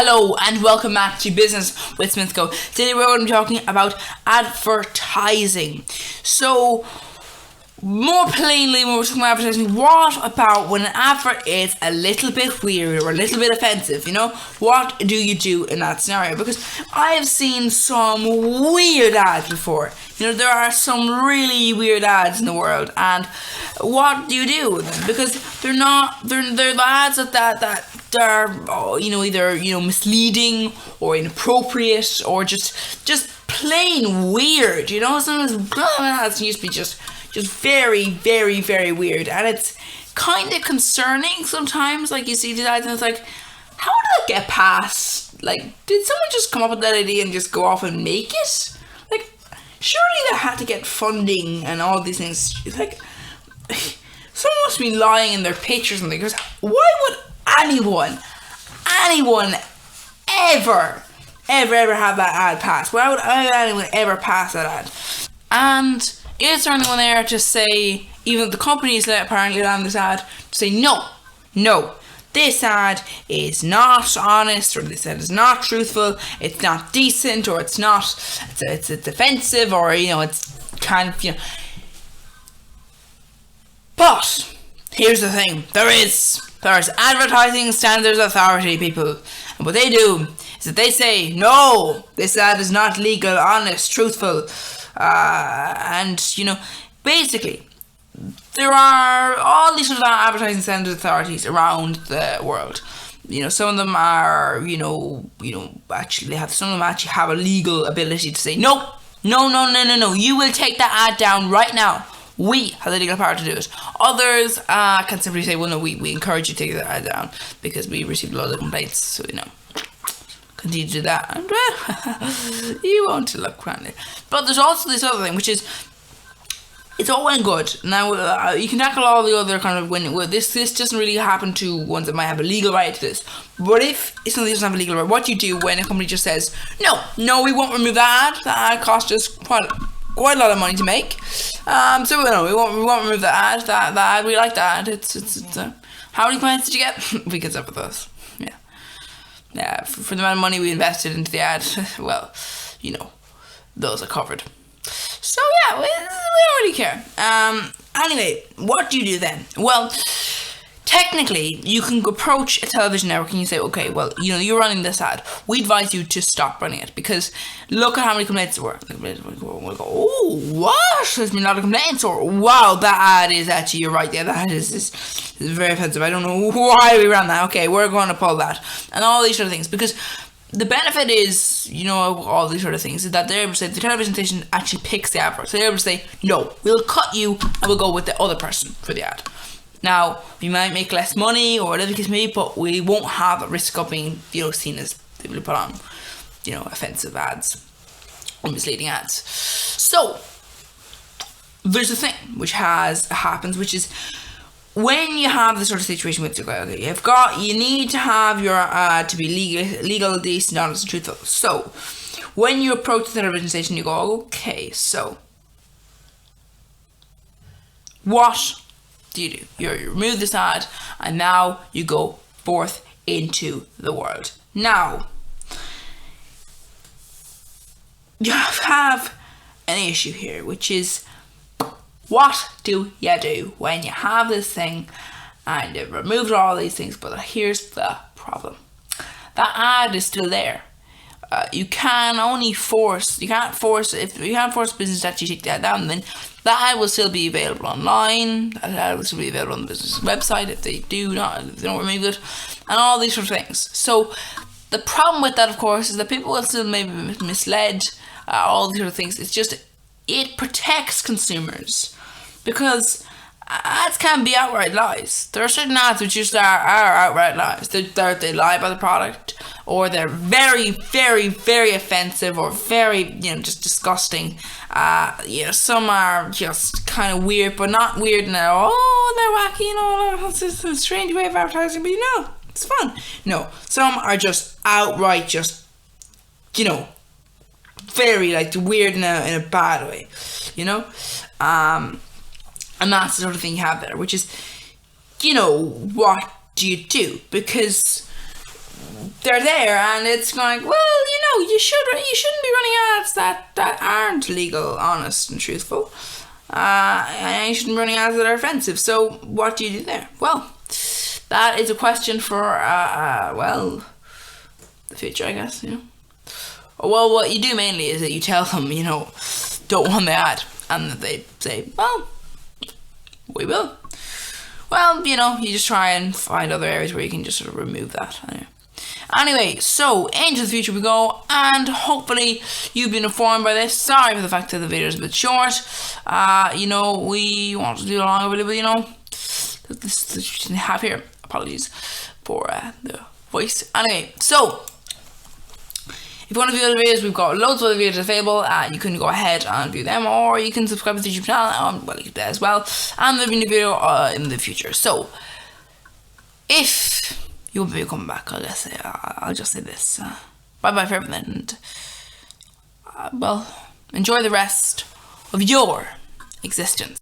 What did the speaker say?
Hello and welcome back to Business with Smithco. Today we're going to be talking about advertising. So, more plainly, when we're talking about advertising, what about when an advert is a little bit weird or a little bit offensive? What do you do in that scenario? Because I have seen some weird ads before. There are some really weird ads in the world, and what do you do with them? Because they're the ads that are either misleading or inappropriate or just plain weird. Sometimes ads used to be just very, very, very weird, and it's kind of concerning sometimes. Like, you see these ads and it's like, how did that get past? Like, did someone just come up with that idea and just go off and make it? Like, surely they had to get funding and all these things. It's like, someone must be lying in their pitch or something, because why would anyone ever have that ad passed? Why would anyone ever pass that ad? And is there anyone there to say, even the companies that apparently ran this ad, to say no, this ad is not honest, or this ad is not truthful, it's not decent, or it's offensive, or it's kind of But here's the thing: there's Advertising Standards Authority people, and what they do is that they say, no, this ad is not legal, honest, truthful. Basically, there are all these sort of advertising standards authorities around the world. Some of them are, some of them actually have a legal ability to say, no, you will take that ad down right now. We have the legal power to do it. Others can simply say, well, no, we encourage you to take that ad down because we received a lot of complaints, so continue to do that, and you won't look granted. But there's also this other thing, which is, it's all well and good. Now, you can tackle all the other kind of when this doesn't really happen to ones that might have a legal right to this. But if something doesn't have a legal right, what do you do when a company just says, no, we won't remove that ad. That ad cost us quite a lot of money to make. So no, we won't remove that ad. That ad, we like that ad. It's how many clients did you get? We get up with those. Yeah, for the amount of money we invested into the ad, well, those are covered. So yeah, we don't really care. Anyway, what do you do then? Well, technically, you can approach a television network and you say, okay, well, you're running this ad. We advise you to stop running it, because look at how many complaints there were. We'll go, oh, what? There's been a lot of complaints, or wow, that ad is actually, you're right, yeah, that is very offensive. I don't know why we ran that. Okay, we're going to pull that. And all these sort of things, because the benefit is, all these sort of things, is that they're able to say, the television station actually picks the advert. So they're able to say, no, we'll cut you and we'll go with the other person for the ad. Now, we might make less money or whatever the case may be, but we won't have a risk of being, seen as people who put on, offensive ads or misleading ads. So, there's a thing which happens, which is when you have this sort of situation with you need to have your ad to be legal, decent, honest, and truthful. So, when you approach the television station, you go, okay, so what do? You remove this ad, and now you go forth into the world. Now, you have an issue here, which is, what do you do when you have this thing and you've removed all these things? But here's the problem: that ad is still there. You can't force business that you take that down. Then that ad will still be available online. That ad will still be available on the business website if they don't remove it, and all these sort of things. So the problem with that, of course, is that people will still maybe be misled. All these sort of things. It's just, it protects consumers, because ads can be outright lies. There are certain ads which just are outright lies. They lie about the product, or they're very, very, very offensive, or very, just disgusting. Some are just kind of weird, but not weird in they're wacky, it's just a strange way of advertising, but it's fun. No, some are just outright very weird in a bad way, and that's the sort of thing you have there, which is, what do you do? Because they're there, and it's going, well, you shouldn't be running ads that aren't legal, honest, and truthful. And you shouldn't be running ads that are offensive. So what do you do there? Well, that is a question for the future, I guess. Well, what you do mainly is that you tell them, don't want the ad, and they say, well, we will. Well, you just try and find other areas where you can just sort of remove that. Anyway, so into the future we go, and hopefully you've been informed by this. Sorry for the fact that the video is a bit short. We want to do a longer video, but this have here. Apologies for the voice. Anyway, so if you want to view other videos, we've got loads of other videos available. You can go ahead and view them, or you can subscribe to the YouTube channel. You can do that as well. And there'll be a new video in the future. So, if you will be coming back, I'll just say this. Bye bye for everything. And, enjoy the rest of your existence.